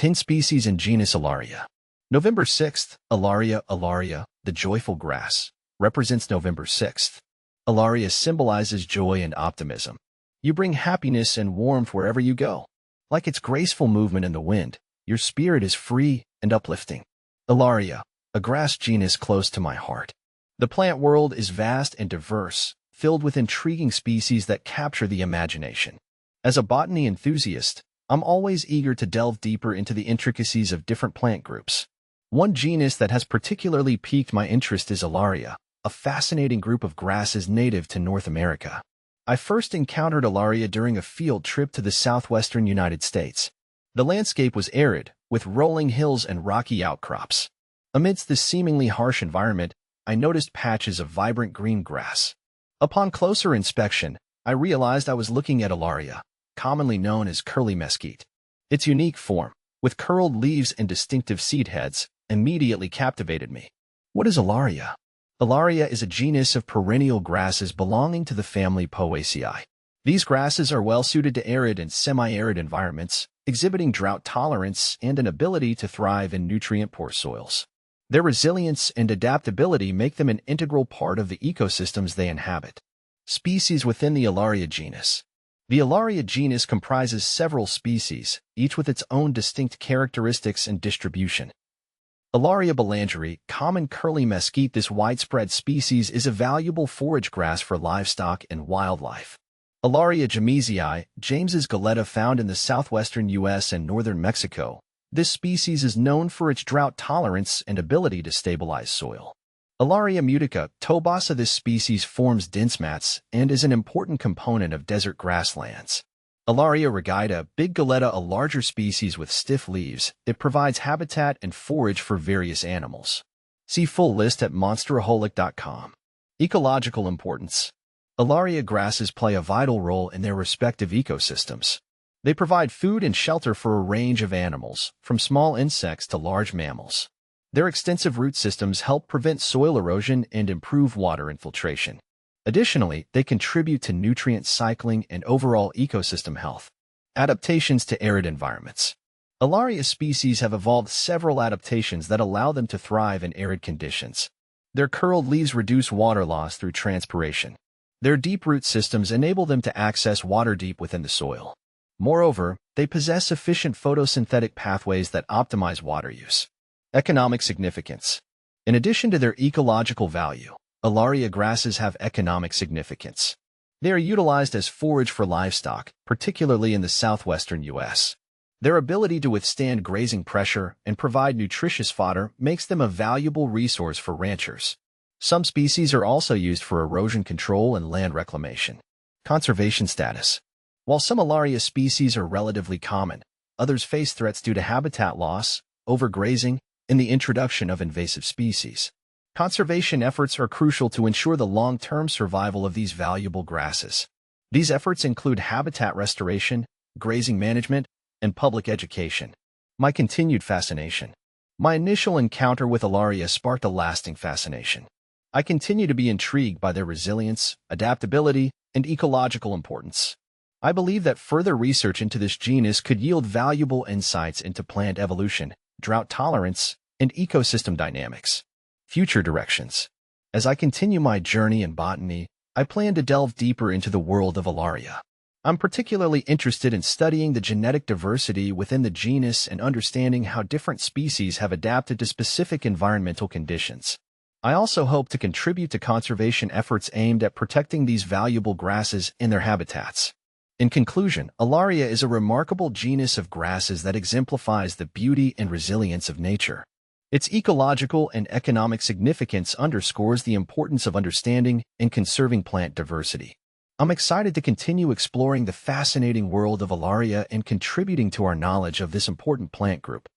10 species in genus Hilaria. November 6th, Hilaria, the joyful grass, represents November 6th. Hilaria symbolizes joy and optimism. You bring happiness and warmth wherever you go. Like its graceful movement in the wind, your spirit is free and uplifting. Hilaria, a grass genus close to my heart. The plant world is vast and diverse, filled with intriguing species that capture the imagination. As a botany enthusiast, I'm always eager to delve deeper into the intricacies of different plant groups. One genus that has particularly piqued my interest is Hilaria, a fascinating group of grasses native to North America. I first encountered Hilaria during a field trip to the southwestern United States. The landscape was arid, with rolling hills and rocky outcrops. Amidst this seemingly harsh environment, I noticed patches of vibrant green grass. Upon closer inspection, I realized I was looking at Hilaria, commonly known as curly mesquite. Its unique form, with curled leaves and distinctive seed heads, immediately captivated me. What is Hilaria? Hilaria is a genus of perennial grasses belonging to the family Poaceae. These grasses are well suited to arid and semi-arid environments, exhibiting drought tolerance and an ability to thrive in nutrient-poor soils. Their resilience and adaptability make them an integral part of the ecosystems they inhabit. Species within the Hilaria genus. The Hilaria genus comprises several species, each with its own distinct characteristics and distribution. Hilaria belangeri, common curly mesquite. This widespread species is a valuable forage grass for livestock and wildlife. Hilaria jamesii, James's goleta, found in the southwestern U.S. and northern Mexico. This species is known for its drought tolerance and ability to stabilize soil. Hilaria mutica, Tobasa. This species forms dense mats and is an important component of desert grasslands. Hilaria rigida, big goleta, a larger species with stiff leaves. It provides habitat and forage for various animals. See full list at monsteraholic.com. Ecological importance. Hilaria grasses play a vital role in their respective ecosystems. They provide food and shelter for a range of animals, from small insects to large mammals. Their extensive root systems help prevent soil erosion and improve water infiltration. Additionally, they contribute to nutrient cycling and overall ecosystem health. Adaptations to arid environments. Hilaria species have evolved several adaptations that allow them to thrive in arid conditions. Their curled leaves reduce water loss through transpiration. Their deep root systems enable them to access water deep within the soil. Moreover, they possess efficient photosynthetic pathways that optimize water use. Economic significance. In addition to their ecological value, Hilaria grasses have economic significance. They are utilized as forage for livestock, particularly in the southwestern U.S. Their ability to withstand grazing pressure and provide nutritious fodder makes them a valuable resource for ranchers. Some species are also used for erosion control and land reclamation. Conservation status. While some Hilaria species are relatively common, others face threats due to habitat loss, overgrazing, and the introduction of invasive species. Conservation efforts are crucial to ensure the long-term survival of these valuable grasses. These efforts include habitat restoration, grazing management, and public education. My continued fascination. My initial encounter with Hilaria sparked a lasting fascination. I continue to be intrigued by their resilience, adaptability, and ecological importance. I believe that further research into this genus could yield valuable insights into plant evolution, drought tolerance, and ecosystem dynamics. Future directions. As I continue my journey in botany, I plan to delve deeper into the world of Hilaria. I'm particularly interested in studying the genetic diversity within the genus and understanding how different species have adapted to specific environmental conditions. I also hope to contribute to conservation efforts aimed at protecting these valuable grasses in their habitats. In conclusion, Hilaria is a remarkable genus of grasses that exemplifies the beauty and resilience of nature. Its ecological and economic significance underscores the importance of understanding and conserving plant diversity. I'm excited to continue exploring the fascinating world of Hilaria and contributing to our knowledge of this important plant group.